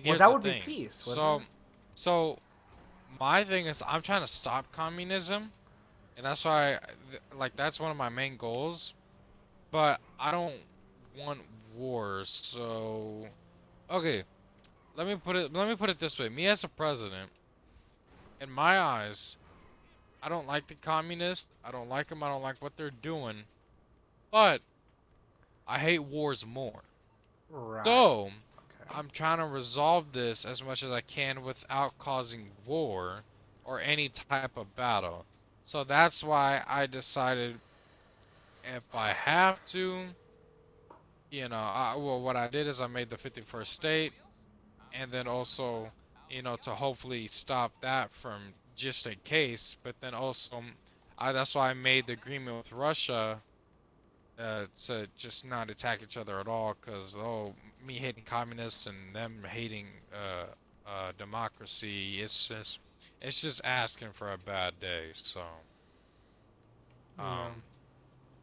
Well, here's that the would be thing. peace, wouldn't So, it? so my thing is I'm trying to stop communism, and that's why, like, that's one of my main goals. But I don't want wars. So, okay, let me put it this way. Me as a president, in my eyes, I don't like the communists. I don't like them. I don't like what they're doing. But I hate wars more. Right. So, Okay. I'm trying to resolve this as much as I can without causing war or any type of battle. So that's why I decided if I have to, well, what I did is I made the 51st state, and then also, to hopefully stop that from just in case, but then also, that's why I made the agreement with Russia to just not attack each other at all, because me hating communists and them hating democracy, it's just asking for a bad day. So, Yeah. um,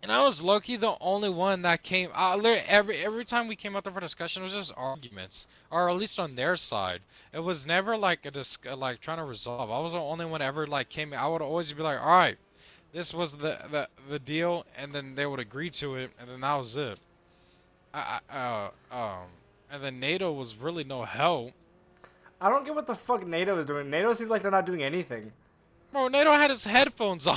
and I was low-key the only one that came. Literally every time we came out there for discussion, it was just arguments, or at least on their side. It was never like like trying to resolve. I was the only one ever like came. I would always be like, all right, this was the deal, and then they would agree to it, and then that was it. And then NATO was really no help. I don't get what the fuck NATO is doing. NATO seems like they're not doing anything. Bro, NATO had his headphones on.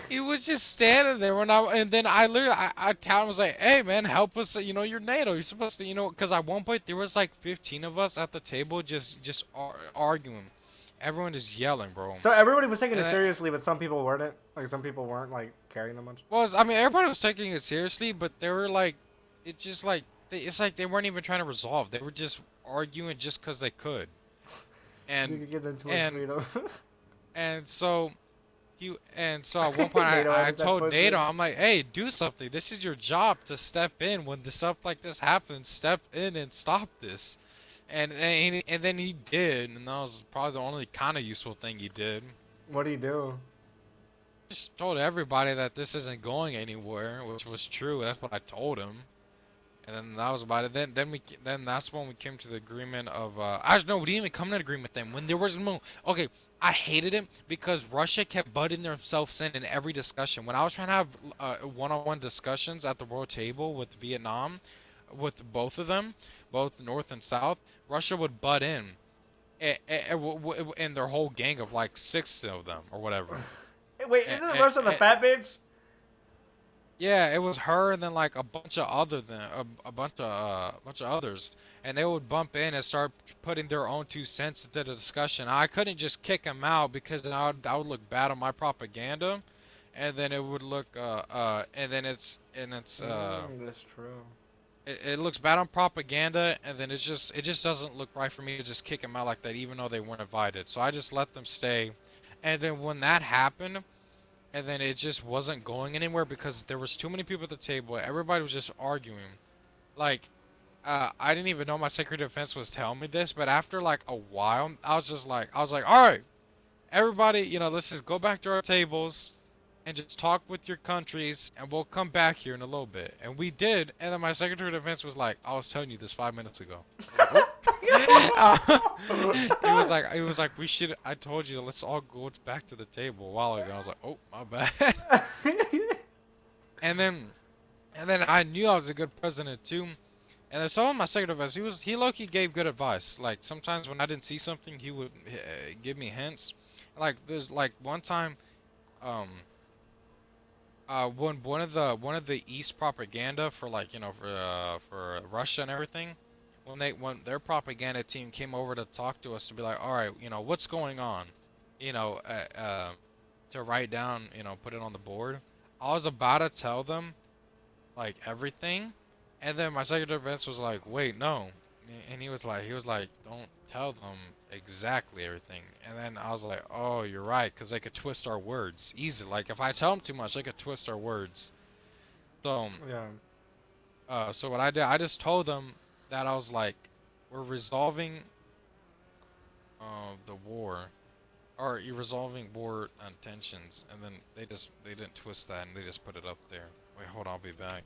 He was just standing there and then I literally, I told him, was like, hey man, help us, you're NATO, you're supposed to, because at one point there was like 15 of us at the table just arguing. Everyone just yelling, bro. So everybody was taking And it seriously, but some people weren't. Like some people weren't like carrying them much. I mean, everybody was taking it seriously, but they were like, it's just like, it's like they weren't even trying to resolve. They were just arguing just because they could. You And, could give them too much and, freedom. and so and so at one point NATO I had that told pussy. NATO, I'm like, hey, do something. This is your job to step in when the stuff like this happens. Step in and stop this. And then he did, and that was probably the only kind of useful thing he did. What do you do? Just told everybody that this isn't going anywhere, which was true. That's what I told him. And then that was about it. Then that's when we came to the agreement of actually no, we didn't even come to an agreement with them. When there was no okay, I hated it because Russia kept butting themselves in every discussion. When I was trying to have one-on-one discussions at the world table with Vietnam, with both of them, both North and South, Russia would butt in, and their whole gang of like six of them or whatever. Wait, Eh, isn't eh, Russia the eh, fat bitch? Yeah, it was her and then like a bunch of a bunch of others, and they would bump in and start putting their own 2 cents into the discussion. I couldn't just kick them out because then I would look bad on my propaganda, and then it would look and then it's That's true. it looks bad on propaganda, and then it just doesn't look right for me to just kick them out like that, even though they weren't invited. So I just let them stay, and then when that happened. And then it just wasn't going anywhere because there was too many people at the table. Everybody was just arguing. Like, I didn't even know my Secretary of Defense was telling me this, but after like a while, I was like, all right, everybody, let's just go back to our tables and just talk with your countries, and we'll come back here in a little bit. And we did, and then my Secretary of Defense was like, I was telling you this 5 minutes ago. I was like, oh. He was like, we should. I told you, let's all go back to the table a while ago. I was like, oh, my bad. And then, and then I knew I was a good president too. And then some of my second advice, he low-key gave good advice. Like sometimes when I didn't see something, he would give me hints. Like there's like one time, um, when one of the East propaganda for like for Russia and everything, when their propaganda team came over to talk to us to be like, all right, what's going on, you know, uh, uh, to write down, put it on the board. I was about to tell them like everything, and then my secretary of defense was like, "Wait, no," and he was like, "Don't tell them exactly everything." And then I was like, "Oh, you're right, because they could twist our words easy. Like if I tell them too much, they could twist our words." So, Yeah. so what I did, I just told them that I was like, "We're resolving the war." Or you resolving war tensions, and then they didn't twist that, and they just put it up there. Wait, hold on, I'll be back.